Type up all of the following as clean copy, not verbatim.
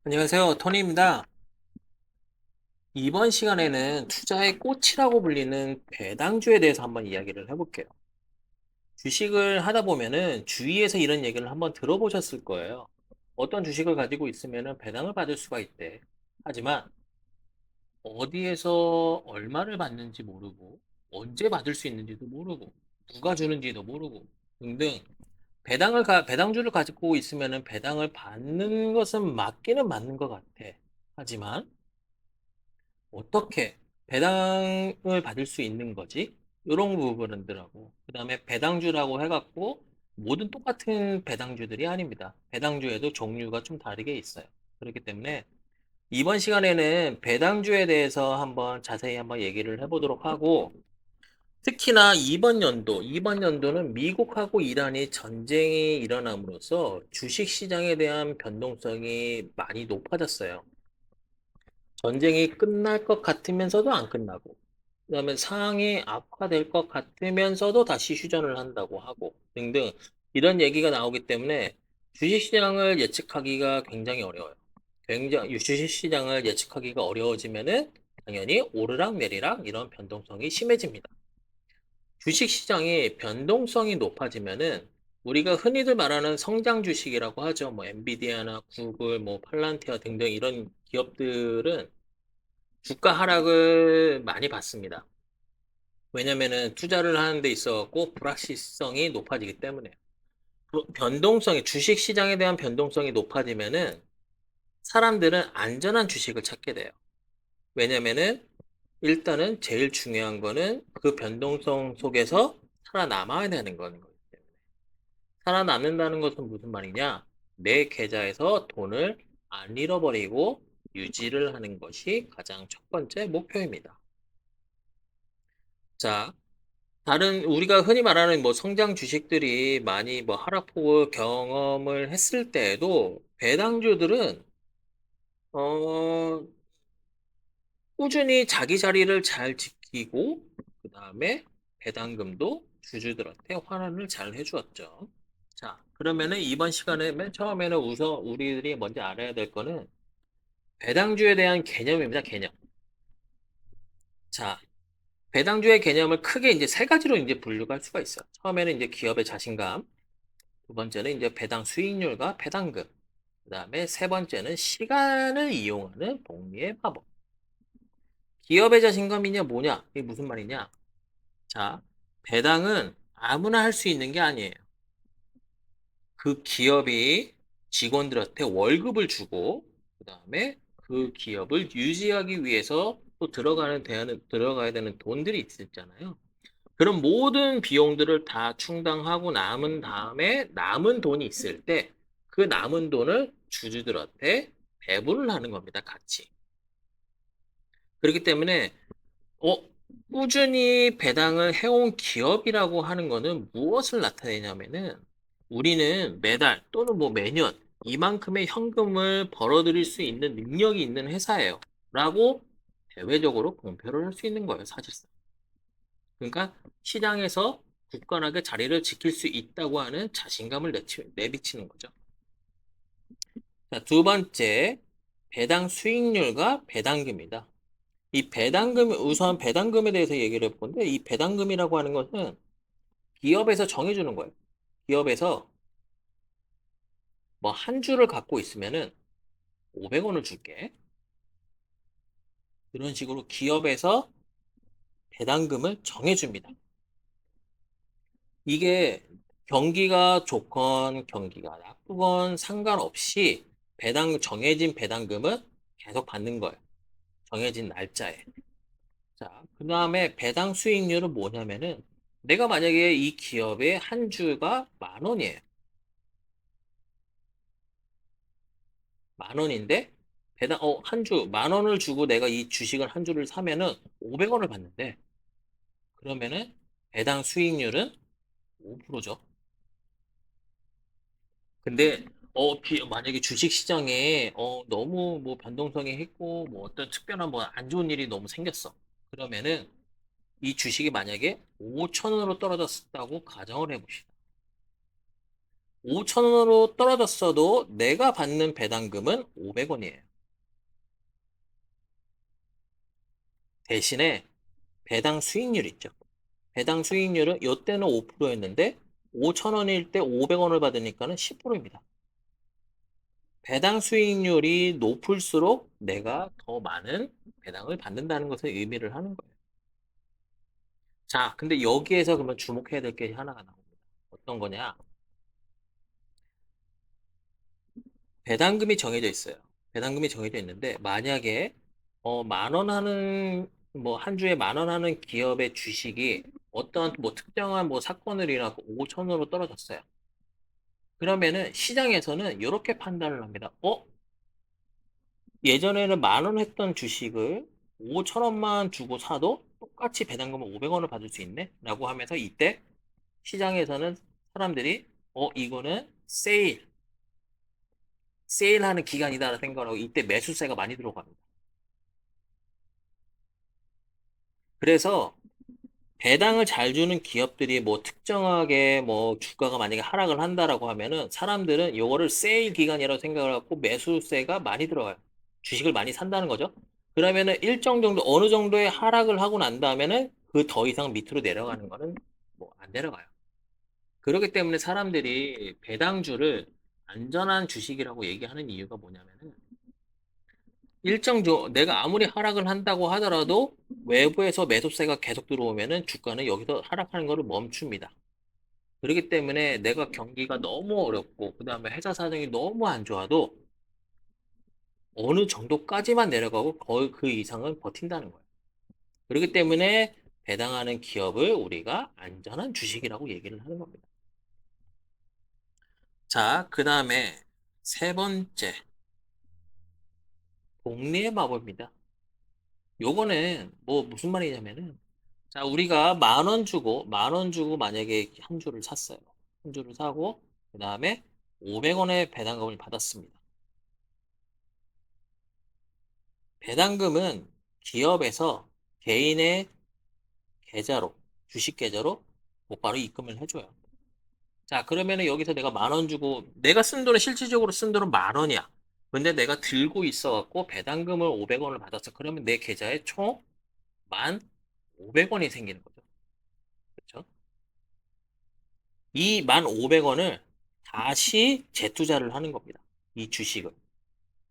안녕하세요. 토니입니다. 이번 시간에는 투자의 꽃이라고 불리는 배당주에 대해서 한번 이야기를 해볼게요. 주식을 하다 보면은 주위에서 이런 얘기를 한번 들어보셨을 거예요. 어떤 주식을 가지고 있으면은 배당을 받을 수가 있대. 하지만 어디에서 얼마를 받는지 모르고 언제 받을 수 있는지도 모르고 누가 주는지도 모르고 등등 배당주를 가지고 있으면은 배당을 받는 것은 맞기는 맞는 것 같아. 하지만 어떻게 배당을 받을 수 있는 거지? 이런 부분들하고 그 다음에 배당주라고 해갖고 모든 똑같은 배당주들이 아닙니다. 배당주에도 종류가 좀 다르게 있어요. 그렇기 때문에 이번 시간에는 배당주에 대해서 한번 자세히 한번 얘기를 해보도록 하고 특히나 이번 연도는 미국하고 이란이 전쟁이 일어남으로써 주식시장에 대한 변동성이 많이 높아졌어요. 전쟁이 끝날 것 같으면서도 안 끝나고, 그 다음에 상황이 악화될 것 같으면서도 다시 휴전을 한다고 하고, 등등, 이런 얘기가 나오기 때문에 주식시장을 예측하기가 굉장히 어려워요. 주식시장을 예측하기가 어려워지면은 당연히 오르락 내리락 이런 변동성이 심해집니다. 주식시장이 변동성이 높아지면은 우리가 흔히들 말하는 성장 주식이라고 하죠. 뭐 엔비디아나 구글, 뭐 팔란티아 등등 이런 기업들은 주가 하락을 많이 받습니다. 왜냐면은 투자를 하는 데 있어서 불확실성이 높아지기 때문에. 주식 시장에 대한 변동성이 높아지면은 사람들은 안전한 주식을 찾게 돼요. 왜냐면은 일단은 제일 중요한 거는 그 변동성 속에서 살아남아야 되는 거기 때문에. 살아남는다는 것은 무슨 말이냐? 내 계좌에서 돈을 안 잃어버리고 유지를 하는 것이 가장 첫 번째 목표입니다. 자, 우리가 흔히 말하는 뭐 성장 주식들이 많이 뭐 하락폭을 경험을 했을 때에도 배당주들은, 어, 꾸준히 자기 자리를 잘 지키고, 그 다음에 배당금도 주주들한테 환원을 잘 해주었죠. 자, 그러면은 이번 시간에 맨 처음에는 우선 우리들이 먼저 알아야 될 거는 배당주에 대한 개념입니다, 개념. 자, 배당주의 개념을 크게 이제 세 가지로 이제 분류가 할 수가 있어요. 처음에는 이제 기업의 자신감, 두 번째는 이제 배당 수익률과 배당금. 그 다음에 세 번째는 시간을 이용하는 복리의 마법. 기업의 자신감이냐 뭐냐? 이게 무슨 말이냐? 자, 배당은 아무나 할 수 있는 게 아니에요. 그 기업이 직원들한테 월급을 주고, 그 다음에 그 기업을 유지하기 위해서 또 들어가야 되는 돈들이 있잖아요. 그런 모든 비용들을 다 충당하고 남은 다음에 남은 돈이 있을 때 그 남은 돈을 주주들한테 배분을 하는 겁니다. 같이. 그렇기 때문에 어, 꾸준히 배당을 해온 기업이라고 하는 거는 무엇을 나타내냐면은 우리는 매달 또는 뭐 매년 이만큼의 현금을 벌어들일 수 있는 능력이 있는 회사예요. 라고 대외적으로 공표를 할 수 있는 거예요. 사실상. 그러니까 시장에서 굳건하게 자리를 지킬 수 있다고 하는 자신감을 내비치는 거죠. 자, 두 번째, 배당 수익률과 배당금이다. 우선 배당금에 대해서 얘기를 해볼 건데, 이 배당금이라고 하는 것은 기업에서 정해주는 거예요. 기업에서 뭐 한 주를 갖고 있으면은 500원을 줄게. 이런 식으로 기업에서 배당금을 정해줍니다. 이게 경기가 좋건 경기가 나쁘건 상관없이 정해진 배당금은 계속 받는 거예요. 정해진 날짜에. 자, 그 다음에 배당 수익률은 뭐냐면은 내가 만약에 이 기업의 한 주가 10,000원이에요. 10,000원인데 한 주 10,000원을 주고 내가 이 주식을 한 주를 사면은 500원을 받는데 그러면은 배당 수익률은 5%죠. 근데 만약에 주식 시장에 너무 뭐 변동성이 있고 뭐 어떤 특별한 뭐 안 좋은 일이 너무 생겼어. 그러면은 이 주식이 만약에 5천 원으로 떨어졌다고 가정을 해봅시다. 5천 원으로 떨어졌어도 내가 받는 배당금은 500원이에요. 대신에 배당 수익률 있죠. 배당 수익률은 이때는 5%였는데 5천 원일 때 500원을 받으니까는 10%입니다. 배당 수익률이 높을수록 내가 더 많은 배당을 받는다는 것을 의미를 하는 거예요. 자, 근데 여기에서 그러면 주목해야 될 게 하나가 나옵니다. 어떤 거냐? 배당금이 정해져 있어요. 배당금이 정해져 있는데 만약에 만원 하는 뭐 한 주에 만 원 하는 기업의 주식이 어떤 뭐 특정한 뭐 사건을 일어나고 5천으로 떨어졌어요. 그러면은 시장에서는 이렇게 판단을 합니다. 예전에는 만 원 했던 주식을 5천 원만 주고 사도 똑같이 배당금을 500원을 받을 수 있네? 라고 하면서 이때 시장에서는 사람들이 이거는 세일하는 기간이다라는 생각을 하고 이때 매수세가 많이 들어갑니다. 그래서 배당을 잘 주는 기업들이 뭐 특정하게 뭐 주가가 만약에 하락을 한다라고 하면은 사람들은 이거를 세일 기간이라고 생각을 하고 매수세가 많이 들어가요. 주식을 많이 산다는 거죠. 그러면은 일정 정도 어느 정도의 하락을 하고 난 다음에는 그 더 이상 밑으로 내려가는 거는 뭐 안 내려가요. 그렇기 때문에 사람들이 배당주를 안전한 주식이라고 얘기하는 이유가 뭐냐면은 내가 아무리 하락을 한다고 하더라도 외부에서 매수세가 계속 들어오면은 주가는 여기서 하락하는 것을 멈춥니다. 그렇기 때문에 내가 경기가 너무 어렵고 그다음에 회사 사정이 너무 안 좋아도 어느 정도까지만 내려가고 거의 그 이상은 버틴다는 거예요. 그렇기 때문에 배당하는 기업을 우리가 안전한 주식이라고 얘기를 하는 겁니다. 자, 그다음에 세 번째, 복리의 마법입니다. 요거는 뭐 무슨 말이냐면은 자, 우리가 만 원 주고 만약에 한 주를 샀어요. 한 주를 사고, 그 다음에 500원의 배당금을 받았습니다. 배당금은 기업에서 개인의 계좌로, 주식 계좌로 곧바로 입금을 해줘요. 자, 그러면은 여기서 내가 만 원 주고, 내가 쓴 돈은 실질적으로 쓴 돈은 만 원이야. 근데 내가 들고 있어갖고 배당금을 500원을 받았어. 그러면 내 계좌에 총 1,500원이 생기는 거죠. 그렇죠? 이 1,500원을 다시 재투자를 하는 겁니다. 이 주식을.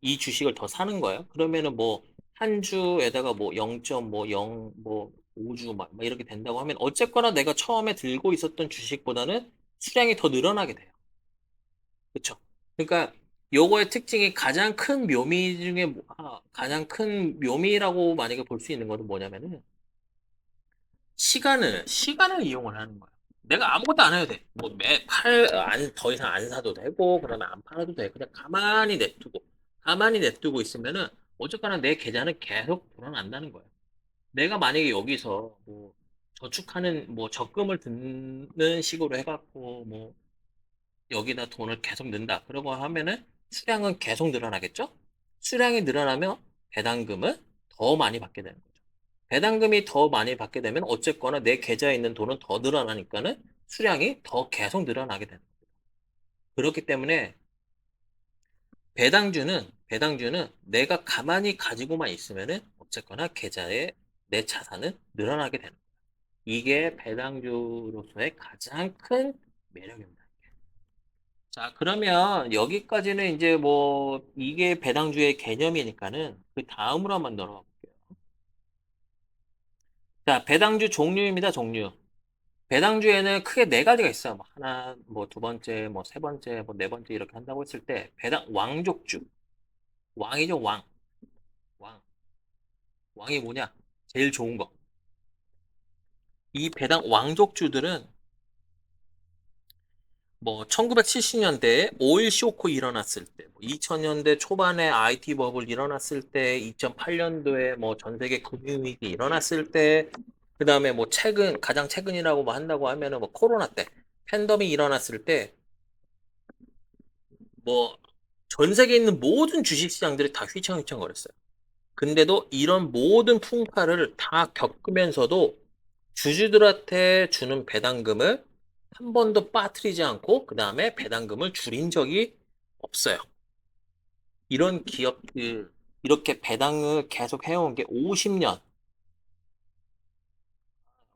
이 주식을 더 사는 거예요. 그러면은 뭐, 한 주에다가 뭐 0.0, 뭐 5주 막 이렇게 된다고 하면 어쨌거나 내가 처음에 들고 있었던 주식보다는 수량이 더 늘어나게 돼요. 그쵸? 그러니까 요거의 특징이 가장 큰 묘미 중에 가장 큰 묘미라고 만약에 볼 수 있는 것은 뭐냐면은 시간을 이용을 하는 거야. 내가 아무것도 안 해도 돼. 뭐, 더 이상 안 사도 되고, 그러면 안 팔아도 돼. 그냥 가만히 냅두고 있으면은, 어쨌거나 내 계좌는 계속 불어난다는 거야. 내가 만약에 여기서 뭐, 뭐, 적금을 듣는 식으로 해갖고, 뭐, 여기다 돈을 계속 넣는다. 그러고 하면은, 수량은 계속 늘어나겠죠? 수량이 늘어나면 배당금은 더 많이 받게 되는 거죠. 배당금이 더 많이 받게 되면 어쨌거나 내 계좌에 있는 돈은 더 늘어나니까는 수량이 더 계속 늘어나게 되는 거예요. 그렇기 때문에 배당주는 내가 가만히 가지고만 있으면은 어쨌거나 계좌에 내 자산은 늘어나게 되는 거예요. 이게 배당주로서의 가장 큰 매력입니다. 자, 그러면 여기까지는 이제 뭐 이게 배당주의 개념이니까는 그 다음으로 한번 넘어가 볼게요. 자, 배당주 종류입니다, 종류. 배당주에는 크게 네 가지가 있어. 뭐 하나, 뭐 두 번째, 뭐 세 번째, 뭐 네 번째 이렇게 한다고 했을 때 왕족주. 왕이죠, 왕. 왕. 왕이 뭐냐? 제일 좋은 거. 이 배당 왕족주들은 뭐 1970년대에 오일 쇼크 일어났을 때, 2000년대 초반에 IT 버블 일어났을 때, 2008년도에 뭐 전 세계 금융위기 일어났을 때, 그 다음에 뭐 가장 최근이라고 뭐 한다고 하면은 뭐 코로나 때, 팬데믹 일어났을 때 뭐 전 세계에 있는 모든 주식시장들이 다 휘청휘청거렸어요. 근데도 이런 모든 풍파를 다 겪으면서도 주주들한테 주는 배당금을 한 번도 빠뜨리지 않고 그 다음에 배당금을 줄인 적이 없어요. 이런 기업들 이렇게 배당을 계속 해온 게 50년,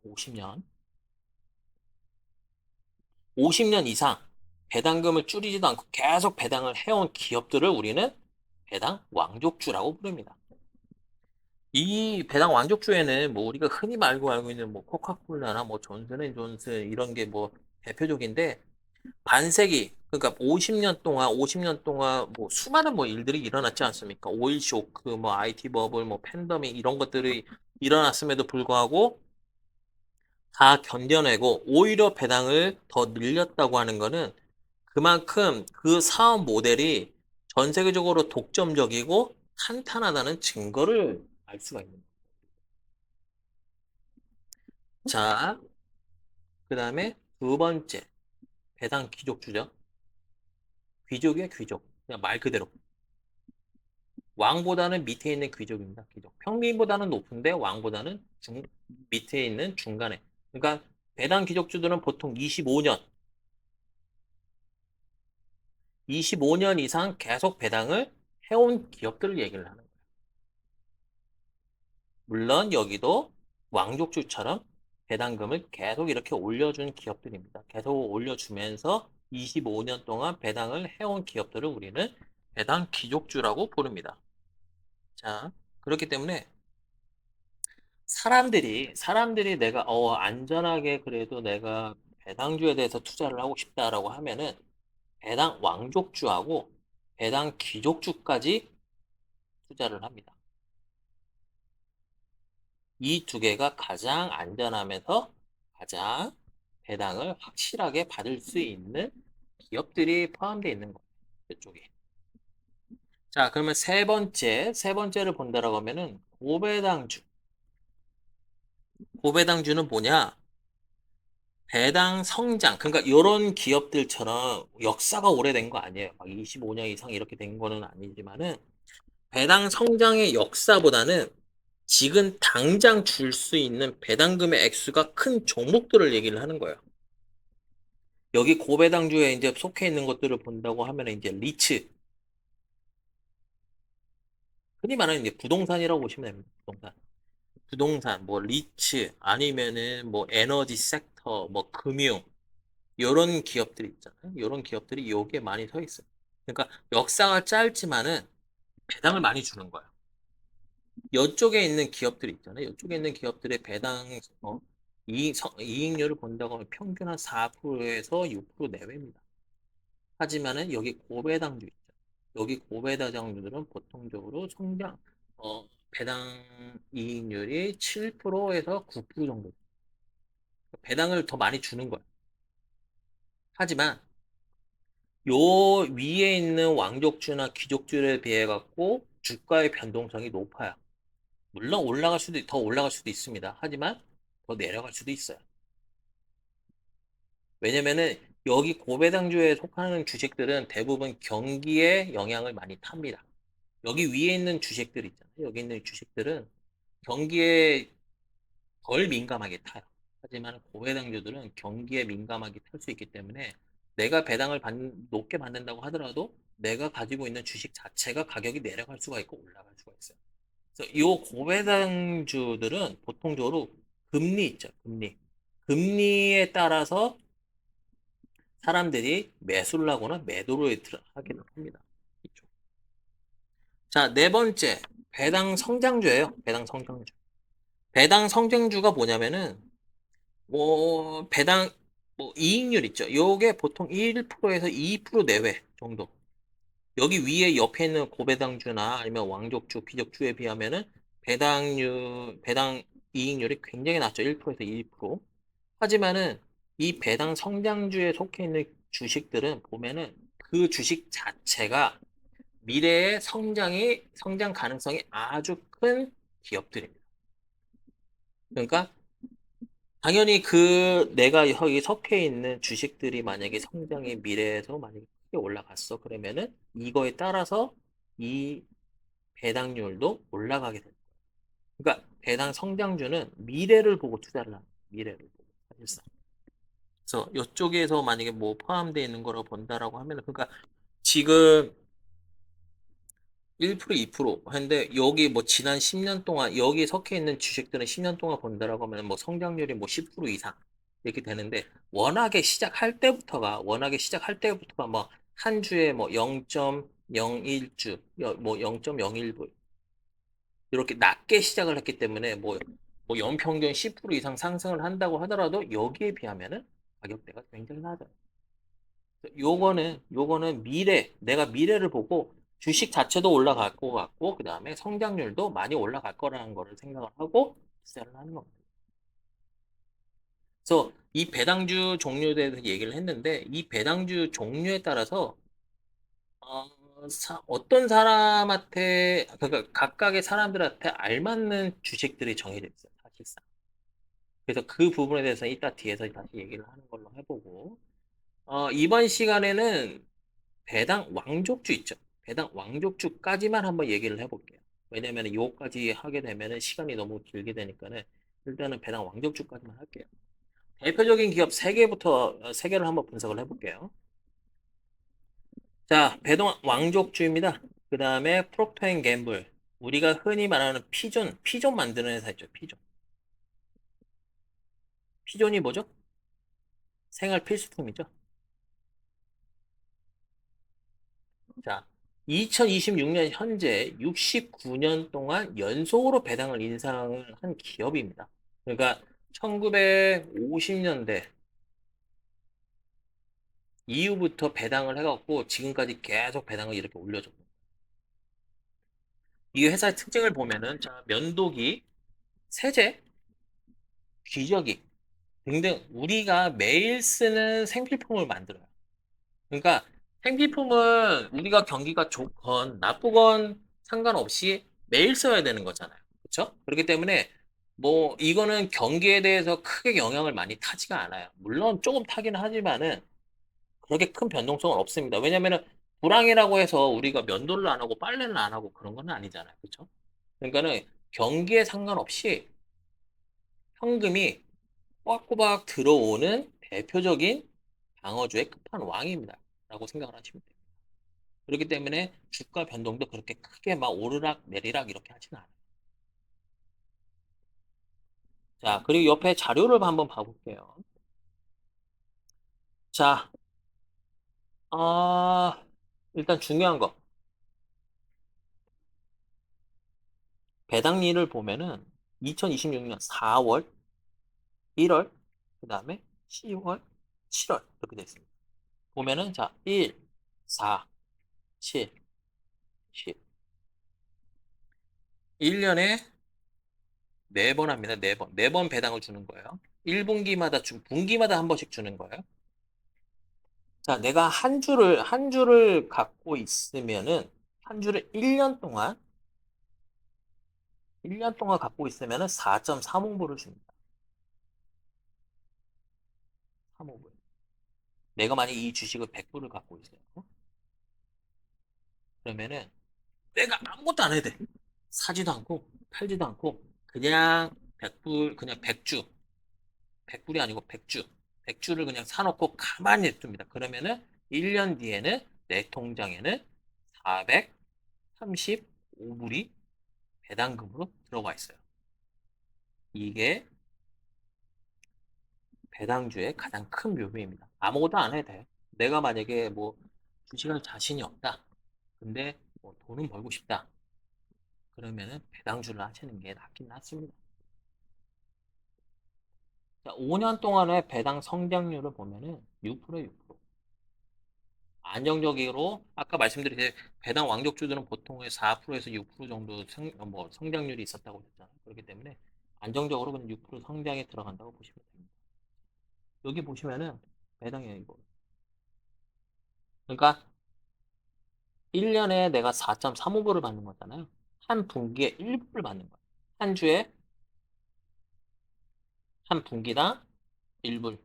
50년, 50년 이상 배당금을 줄이지도 않고 계속 배당을 해온 기업들을 우리는 배당 왕족주라고 부릅니다. 이 배당 왕족주에는 뭐 우리가 흔히 알고 있는 뭐 코카콜라나 뭐 존슨앤존슨 이런 게 뭐 대표적인데 반세기 그러니까 50년 동안 뭐 수많은 뭐 일들이 일어났지 않습니까? 오일 쇼크, 뭐 IT 버블, 뭐 팬데믹 이런 것들이 일어났음에도 불구하고 다 견뎌내고 오히려 배당을 더 늘렸다고 하는 거는 그만큼 그 사업 모델이 전 세계적으로 독점적이고 탄탄하다는 증거를 알 수가 있는 거예요. 자, 그 다음에 두 번째 배당 귀족주죠. 귀족이에요, 귀족. 그냥 말 그대로. 왕보다는 밑에 있는 귀족입니다. 귀족. 평민보다는 높은데 왕보다는 밑에 있는 중간에. 그러니까 배당 귀족주들은 보통 25년 이상 계속 배당을 해온 기업들을 얘기를 하는 거예요. 물론 여기도 왕족주처럼 배당금을 계속 이렇게 올려준 기업들입니다. 계속 올려주면서 25년 동안 배당을 해온 기업들을 우리는 배당 귀족주라고 부릅니다. 자, 그렇기 때문에 사람들이 내가 안전하게 그래도 내가 배당주에 대해서 투자를 하고 싶다라고 하면은 배당 왕족주하고 배당 귀족주까지 투자를 합니다. 이 두 개가 가장 안전하면서 가장 배당을 확실하게 받을 수 있는 기업들이 포함되어 있는 거예요. 이쪽에. 자, 그러면 세 번째를 본다라고 하면은 고배당주. 고배당주는 뭐냐? 배당 성장. 그러니까 이런 기업들처럼 역사가 오래된 거 아니에요. 막 25년 이상 이렇게 된 거는 아니지만은 배당 성장의 역사보다는 지금 당장 줄 수 있는 배당금의 액수가 큰 종목들을 얘기를 하는 거예요. 여기 고배당주에 이제 속해 있는 것들을 본다고 하면 이제 리츠, 흔히 말하는 이제 부동산이라고 보시면 됩니다. 부동산, 뭐 리츠, 아니면은 뭐 에너지 섹터, 뭐 금융, 이런 기업들이 있잖아요. 이런 기업들이 여기에 많이 서 있어요. 그러니까 역사가 짧지만은 배당을 많이 주는 거예요. 이쪽에 있는 기업들이 있잖아요. 이쪽에 있는 기업들의 배당 이익률을 본다고 하면 평균 한 4%에서 6% 내외입니다. 하지만은 여기 고배당주 있죠. 여기 고배당주들은 보통적으로 배당 이익률이 7%에서 9% 정도. 배당을 더 많이 주는 거예요. 하지만 요 위에 있는 왕족주나 귀족주에 비해 갖고 주가의 변동성이 높아요. 물론 더 올라갈 수도 있습니다. 하지만 더 내려갈 수도 있어요. 왜냐면은 여기 고배당주에 속하는 주식들은 대부분 경기에 영향을 많이 탑니다. 여기 위에 있는 주식들 있잖아요. 여기 있는 주식들은 경기에 덜 민감하게 타요. 하지만 고배당주들은 경기에 민감하게 탈 수 있기 때문에 내가 높게 받는다고 하더라도 내가 가지고 있는 주식 자체가 가격이 내려갈 수가 있고 올라갈 수가 있어요. 그래서 이 고배당주들은 보통적으로 금리 있죠. 금리. 금리에 따라서 사람들이 매수를 하거나 매도를 하기도 합니다. 이쪽. 자, 네 번째. 배당 성장주예요. 배당 성장주. 배당 성장주가 뭐냐면은 배당 이익률 있죠. 요게 보통 1%에서 2% 내외 정도. 여기 위에 옆에 있는 고배당주나 아니면 왕족주, 귀족주에 비하면은 배당 이익률이 굉장히 낮죠. 1%에서 2%. 하지만은 이 배당 성장주에 속해 있는 주식들은 보면은 그 주식 자체가 미래의 성장 가능성이 아주 큰 기업들입니다. 그러니까 당연히 내가 여기 속해 있는 주식들이 만약에 성장이 미래에서 만약에 크게 올라갔어. 그러면은 이거에 따라서 이 배당률도 올라가게 된다. 그러니까 배당 성장주는 미래를 보고 투자를 하는 거야. 미래를 보고 사실상. 그래서 이쪽에서 만약에 뭐 포함되어 있는 거라고 본다라고 하면은 그러니까 지금 1% 2% 했는데 여기 뭐 지난 10년 동안 여기 섞여 있는 주식들은 10년 동안 본다라고 하면 뭐 성장률이 뭐 10% 이상 이렇게 되는데 워낙에 시작할 때부터가 뭐 한 주에 뭐 0.01주 뭐 0.01불 이렇게 낮게 시작을 했기 때문에 뭐 연평균 10% 이상 상승을 한다고 하더라도 여기에 비하면은 가격대가 굉장히 낮아요. 요거는 내가 미래를 보고 주식 자체도 올라갈 것 같고, 그 다음에 성장률도 많이 올라갈 거라는 거를 생각을 하고 투자를 하는 겁니다. 그래서 이 배당주 종류에 대해서 얘기를 했는데, 이 배당주 종류에 따라서, 어떤 사람한테, 그러니까 각각의 사람들한테 알맞는 주식들이 정해져 있어요, 사실상. 그래서 그 부분에 대해서 이따 뒤에서 다시 얘기를 하는 걸로 해보고, 이번 시간에는 배당 왕족주 있죠. 배당 왕족주까지만 한번 얘기를 해볼게요. 왜냐면 요거까지 하게 되면 시간이 너무 길게 되니까는 일단은 배당 왕족주까지만 할게요. 대표적인 기업 3개부터 3개를 한번 분석을 해볼게요. 자, 배당 왕족주입니다. 그 다음에 프록터앤갬블. 우리가 흔히 말하는 피존 만드는 회사 있죠. 피존이 뭐죠? 생활 필수품이죠. 자, 2026년 현재 69년 동안 연속으로 배당을 인상을 한 기업입니다. 그러니까 1950년대 이후부터 배당을 해갖고 지금까지 계속 배당을 이렇게 올려줬고 이 회사의 특징을 보면은 자, 면도기, 세제, 기저귀 등등 우리가 매일 쓰는 생필품을 만들어요. 그러니까 생필품은 우리가 경기가 좋건 나쁘건 상관없이 매일 써야 되는 거잖아요. 그렇죠? 그렇기 때문에 뭐 이거는 경기에 대해서 크게 영향을 많이 타지가 않아요. 물론 조금 타기는 하지만은 그렇게 큰 변동성은 없습니다. 왜냐면은 불황이라고 해서 우리가 면도를 안 하고 빨래를 안 하고 그런 건 아니잖아요. 그렇죠? 그러니까는 경기에 상관없이 현금이 꼬박꼬박 들어오는 대표적인 방어주의 끝판왕입니다. 라고 생각을 하시면 돼요. 그렇기 때문에 주가 변동도 그렇게 크게 막 오르락 내리락 이렇게 하지는 않아요. 자, 그리고 옆에 자료를 한번 봐볼게요. 자, 일단 중요한 거. 배당률을 보면은 2026년 4월, 1월, 그 다음에 10월, 7월 이렇게 되어 있습니다. 보면은 자, 1, 4, 7, 10. 1년에 4번 합니다. 4번. 4번 배당을 주는 거예요. 1분기마다 분기마다 한 번씩 주는 거예요. 자, 내가 한 주를 갖고 있으면은, 한 주를 1년 동안 갖고 있으면은 4.35불을 줍니다. 35불. 내가 만약 이 주식을 100불을 갖고 있어요. 그러면은 내가 아무것도 안 해도 돼. 사지도 않고, 팔지도 않고, 그냥 100불, 그냥 100주. 100불이 아니고 100주. 100주를 그냥 사놓고 가만히 냅둡니다. 그러면은 1년 뒤에는 내 통장에는 435불이 배당금으로 들어가 있어요. 이게 배당주의 가장 큰 묘미입니다. 아무것도 안 해도 돼. 내가 만약에 뭐 주식할 자신이 없다. 근데 뭐 돈은 벌고 싶다. 그러면은 배당주를 하시는 게 낫긴 낫습니다. 자, 5년 동안의 배당 성장률을 보면은 6%, 6%. 안정적으로 아까 말씀드린 배당 왕족주들은 보통 4%에서 6% 정도 성장률이 있었다고 했잖아요. 그렇기 때문에 안정적으로 그냥 6% 성장에 들어간다고 보시면 됩니다. 여기 보시면은 배당이 이거. 그러니까 1년에 내가 4.35불을 받는 거잖아요. 한 분기에 1불을 받는 거예요. 한 주에 한 분기당 1불.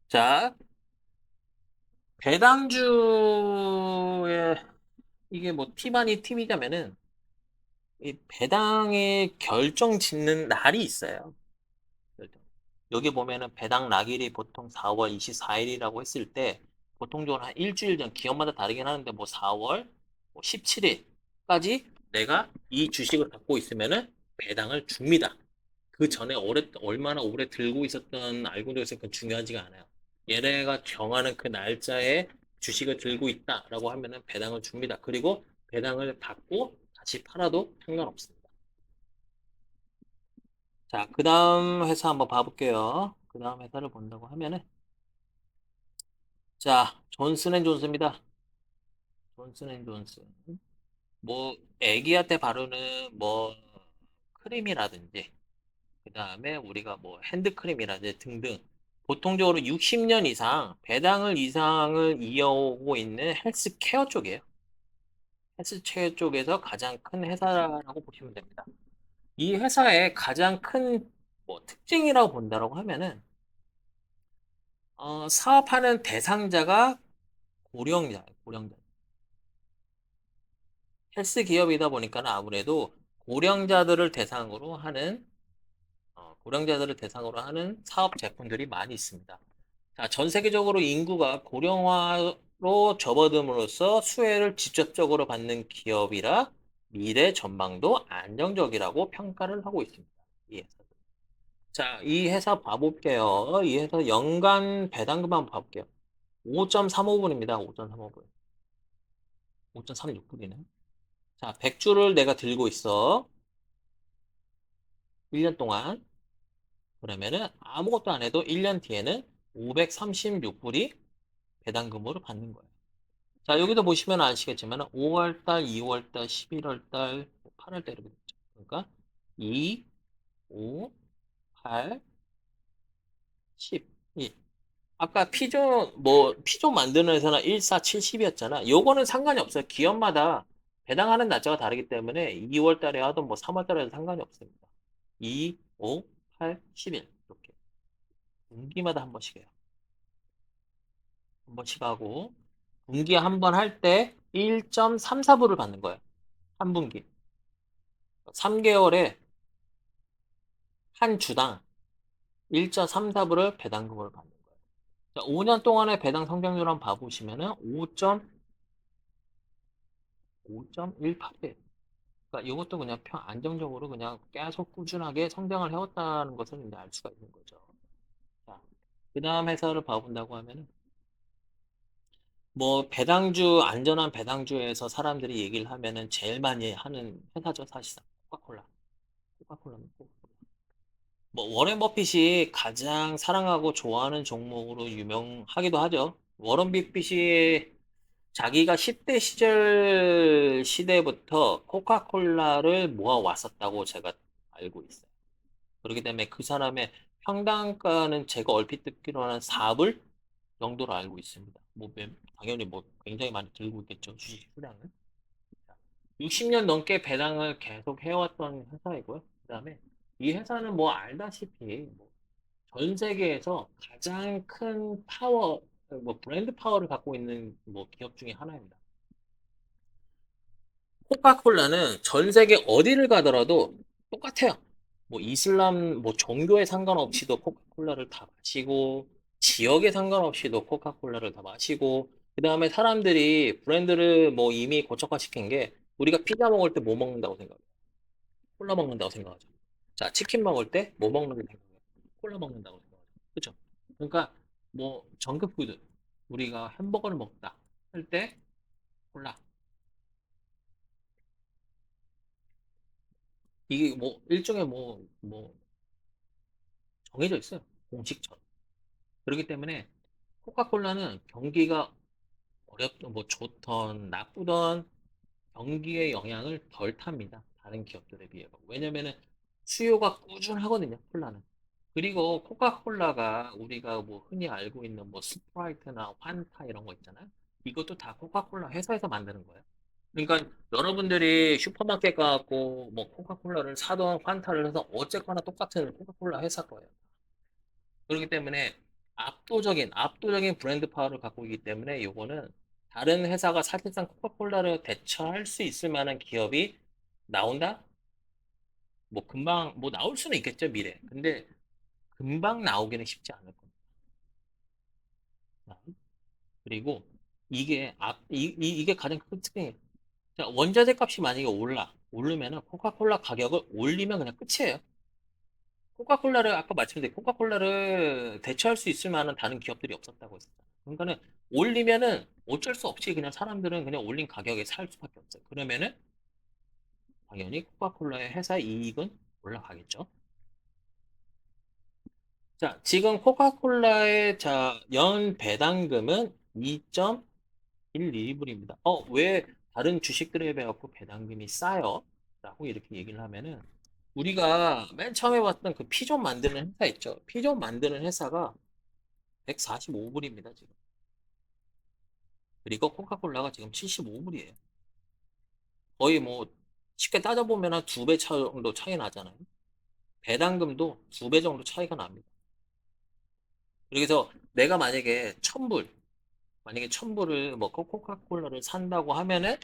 자, 배당주에 이게 뭐 팁 아닌 팁이자면은 이 배당의 결정 짓는 날이 있어요. 여기 보면은 배당 낙일이 보통 4월 24일이라고 했을 때 보통적으로 한 일주일 전 기업마다 다르긴 하는데 뭐 4월 17일까지 내가 이 주식을 갖고 있으면은 배당을 줍니다. 그 전에 얼마나 오래 들고 있었던 알고 있어서 그건 중요하지가 않아요. 얘네가 정하는 그 날짜에 주식을 들고 있다라고 하면은 배당을 줍니다. 그리고 배당을 받고 다시 팔아도 상관없습니다. 자, 그 다음 회사 한번 봐볼게요. 그 다음 회사를 본다고 하면은, 자, 존슨앤존스입니다. 존슨앤존슨. 뭐, 애기한테 바르는 뭐, 크림이라든지, 그 다음에 우리가 뭐, 핸드크림이라든지 등등. 보통적으로 60년 이상, 배당을 이상을 이어오고 있는 헬스케어 쪽이에요. 헬스케어 쪽에서 가장 큰 회사라고 보시면 됩니다. 이 회사의 가장 큰 뭐, 특징이라고 본다라고 하면은, 사업하는 대상자가 고령자. 헬스 기업이다 보니까는 아무래도 고령자들을 대상으로 하는, 고령자들을 대상으로 하는 사업 제품들이 많이 있습니다. 자, 전 세계적으로 인구가 고령화로 접어듦으로써 수혜를 직접적으로 받는 기업이라 미래 전망도 안정적이라고 평가를 하고 있습니다. 이 회사. 자, 이 회사 봐볼게요. 이 회사 연간 배당금 한번 봐볼게요. 5.35분입니다. 5.35분. 5.36분이네. 자, 100주를 내가 들고 있어. 1년 동안. 그러면은 아무것도 안 해도 1년 뒤에는 536불이 배당금으로 받는 거예요. 자, 여기도 보시면 아시겠지만 5월달, 2월달, 11월달, 8월달 이렇게 됐죠. 그러니까 2, 5, 8, 10, 1. 아까 피조 만드는 회사는 1, 4, 70이었잖아. 요거는 상관이 없어요. 기업마다 배당하는 날짜가 다르기 때문에 2월 달에 하든 뭐 3월 달에 하든 상관이 없습니다. 2, 5, 8, 11. 이렇게. 분기마다 한 번씩 해요. 한 번씩 하고, 분기 한 번 할 때 1.34불을 받는 거예요. 한 분기. 3개월에 한 주당 1.34불을 배당금으로 받는 거예요. 자, 5년 동안의 배당 성장률 한번 봐보시면은 5.18이에요. 그러니까 이것도 그냥 안정적으로 그냥 계속 꾸준하게 성장을 해왔다는 것을 이제 알 수가 있는 거죠. 자, 그 다음 회사를 봐본다고 하면은 뭐 배당주 안전한 배당주에서 사람들이 얘기를 하면은 제일 많이 하는 회사죠 사실상 코카콜라. 코카콜라는 코카콜라. 뭐 워렌 버핏이 가장 사랑하고 좋아하는 종목으로 유명하기도 하죠. 워런 버핏이 자기가 10대 시대부터 코카콜라를 모아 왔었다고 제가 알고 있어요. 그렇기 때문에 그 사람의 평단가는 제가 얼핏 듣기로는 4불 정도로 알고 있습니다. 뭐 당연히 뭐 굉장히 많이 들고 있겠죠. 주식 수량은. 60년 넘게 배당을 계속 해왔던 회사이고요. 그다음에 이 회사는 뭐 알다시피 뭐전 세계에서 가장 큰 파워, 뭐 브랜드 파워를 갖고 있는 뭐 기업 중에 하나입니다. 코카콜라는 전 세계 어디를 가더라도 똑같아요. 뭐 이슬람 뭐 종교에 상관없이도 코카콜라를 다 마시고 지역에 상관없이도 코카콜라를 다 마시고 그다음에 사람들이 브랜드를 뭐 이미 고착화시킨 게 우리가 피자 먹을 때 뭐 먹는다고 생각해요? 콜라 먹는다고 생각하죠. 자, 치킨 먹을 때 뭐 먹는다고 생각해요? 콜라 먹는다고 생각하죠. 그렇죠? 그러니까 뭐 정크푸드 우리가 햄버거를 먹다 할 때 콜라 이게 뭐 일종의 뭐 정해져 있어요. 공식처럼. 그렇기 때문에 코카콜라는 경기가 어렵던 뭐 좋던 나쁘던 경기의 영향을 덜 탑니다. 다른 기업들에 비해서. 왜냐면은 수요가 꾸준하거든요. 콜라는. 그리고 코카콜라가 우리가 뭐 흔히 알고 있는 뭐 스프라이트나 환타 이런 거 있잖아요. 이것도 다 코카콜라 회사에서 만드는 거예요. 그러니까 여러분들이 슈퍼마켓 가고 뭐 코카콜라를 사던 환타를 해서 어쨌거나 똑같은 코카콜라 회사 거예요. 그렇기 때문에 압도적인 브랜드 파워를 갖고 있기 때문에 요거는 다른 회사가 사실상 코카콜라를 대처할 수 있을 만한 기업이 나온다? 뭐 금방 뭐 나올 수는 있겠죠, 미래. 근데 금방 나오기는 쉽지 않을 겁니다. 그리고 이게 가장 큰 특징이에요. 자, 원자재 값이 만약에 오르면은 코카콜라 가격을 올리면 그냥 끝이에요. 코카콜라를 아까 말씀드린 코카콜라를 대체할 수 있을 만한 다른 기업들이 없었다고 했어요. 그러니까는 올리면은 어쩔 수 없이 그냥 사람들은 그냥 올린 가격에 살 수밖에 없어요. 그러면은 당연히 코카콜라의 회사 이익은 올라가겠죠. 자, 지금 코카콜라의 연 배당금은 2.12불입니다. 왜 다른 주식들에 비해 갖고 배당금이 싸요? 라고 이렇게 얘기를 하면은 우리가 맨 처음에 봤던 그 피존 만드는 회사 있죠. 피존 만드는 회사가 145불입니다, 지금. 그리고 코카콜라가 지금 75불이에요. 거의 뭐 쉽게 따져보면 한 두 배 정도 차이 나잖아요. 배당금도 두 배 정도 차이가 납니다. 그래서 내가 만약에 1000불을 뭐 코카콜라를 산다고 하면은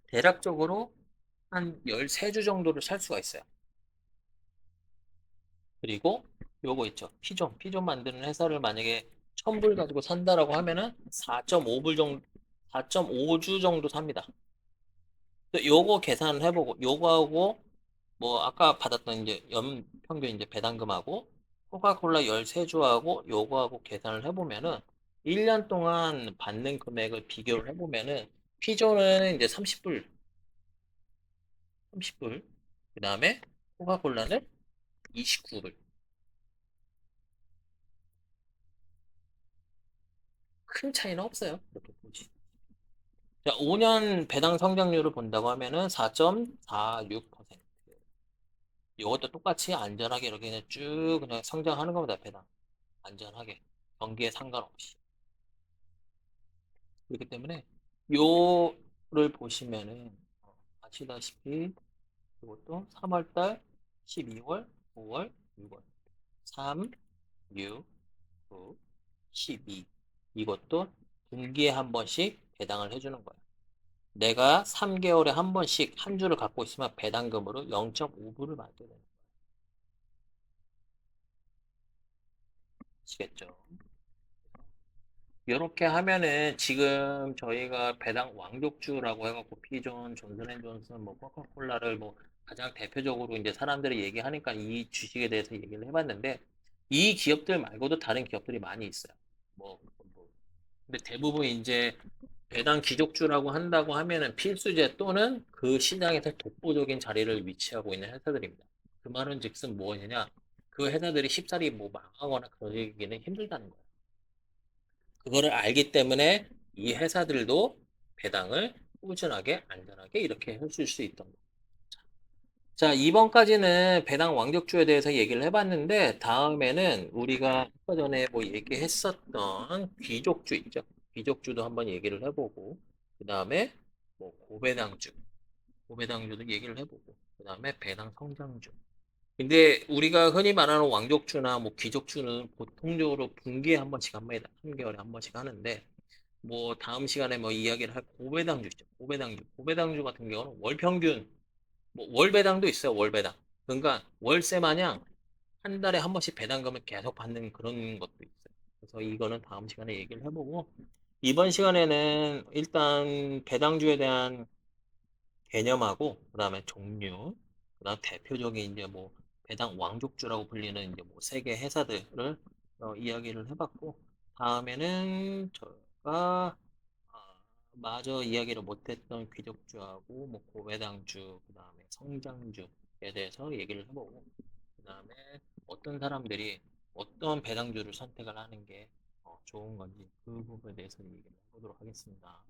대략적으로 한 13주 정도를 살 수가 있어요. 그리고 요거 있죠. 피존 만드는 회사를 만약에 1000불 가지고 산다라고 하면은 4.5불 정도, 4.5주 정도 삽니다. 요거 계산을 해보고, 요거하고, 뭐, 아까 받았던 이제 평균 이제 배당금하고, 코카콜라 13주하고, 요거하고 계산을 해보면은, 1년 동안 받는 금액을 비교를 해보면은, 피존은 이제 30불. 그 다음에 코카콜라는 29불. 큰 차이는 없어요. 이렇게 보시. 자, 5년 배당 성장률을 본다고 하면은 4.46%. 이것도 똑같이 안전하게 이렇게 그냥 쭉 그냥 성장하는 겁니다, 배당. 안전하게. 경기에 상관없이. 그렇기 때문에 요를 보시면은 아시다시피 이것도 3월달, 12월, 5월, 6월. 3, 6, 9, 12. 이것도 분기에 한 번씩 배당을 해주는 거예요. 내가 3개월에 한 번씩 한 주를 갖고 있으면 배당금으로 0.5불을 받게 되는 거예요. 아시겠죠? 이렇게 하면은 지금 저희가 배당 왕족주라고 해갖고 피존, 존슨앤존슨, 뭐 코카콜라를 뭐 가장 대표적으로 이제 사람들이 얘기하니까 이 주식에 대해서 얘기를 해봤는데 이 기업들 말고도 다른 기업들이 많이 있어요. 뭐. 근데 대부분 이제 배당 귀족주라고 한다고 하면은 필수제 또는 그 시장에서 독보적인 자리를 위치하고 있는 회사들입니다. 그 말은 즉슨 뭐냐냐? 그 회사들이 쉽사리 뭐 망하거나 그러기는 힘들다는 거예요. 그거를 알기 때문에 이 회사들도 배당을 꾸준하게 안전하게 이렇게 해줄 수 있던 거예요. 자, 이번까지는 배당 왕족주에 대해서 얘기를 해봤는데, 다음에는 우리가 아까 전에 뭐 얘기했었던 귀족주 있죠? 귀족주도 한번 얘기를 해보고, 그 다음에 뭐 고배당주도 얘기를 해보고, 그 다음에 배당 성장주. 근데 우리가 흔히 말하는 왕족주나 뭐 귀족주는 보통적으로 분기에 한 번씩 합니다. 3개월에 한 번씩 하는데, 뭐 다음 시간에 뭐 이야기를 할 고배당주 있죠? 고배당주 같은 경우는 월 평균 뭐 월배당도 있어요, 월배당. 그러니까 월세 마냥 한 달에 한 번씩 배당금을 계속 받는 그런 것도 있어요. 그래서 이거는 다음 시간에 얘기를 해보고, 이번 시간에는 일단 배당주에 대한 개념하고, 그 다음에 종류, 그 다음 대표적인 이제 뭐 배당 왕족주라고 불리는 이제 뭐 세 개 회사들을 이야기를 해봤고, 다음에는 저가 마저 이야기를 못했던 귀족주하고 뭐 고배당주, 그 다음에 성장주에 대해서 얘기를 해보고, 그 다음에 어떤 사람들이 어떤 배당주를 선택을 하는 게 좋은 건지 그 부분에 대해서 얘기를 해보도록 하겠습니다.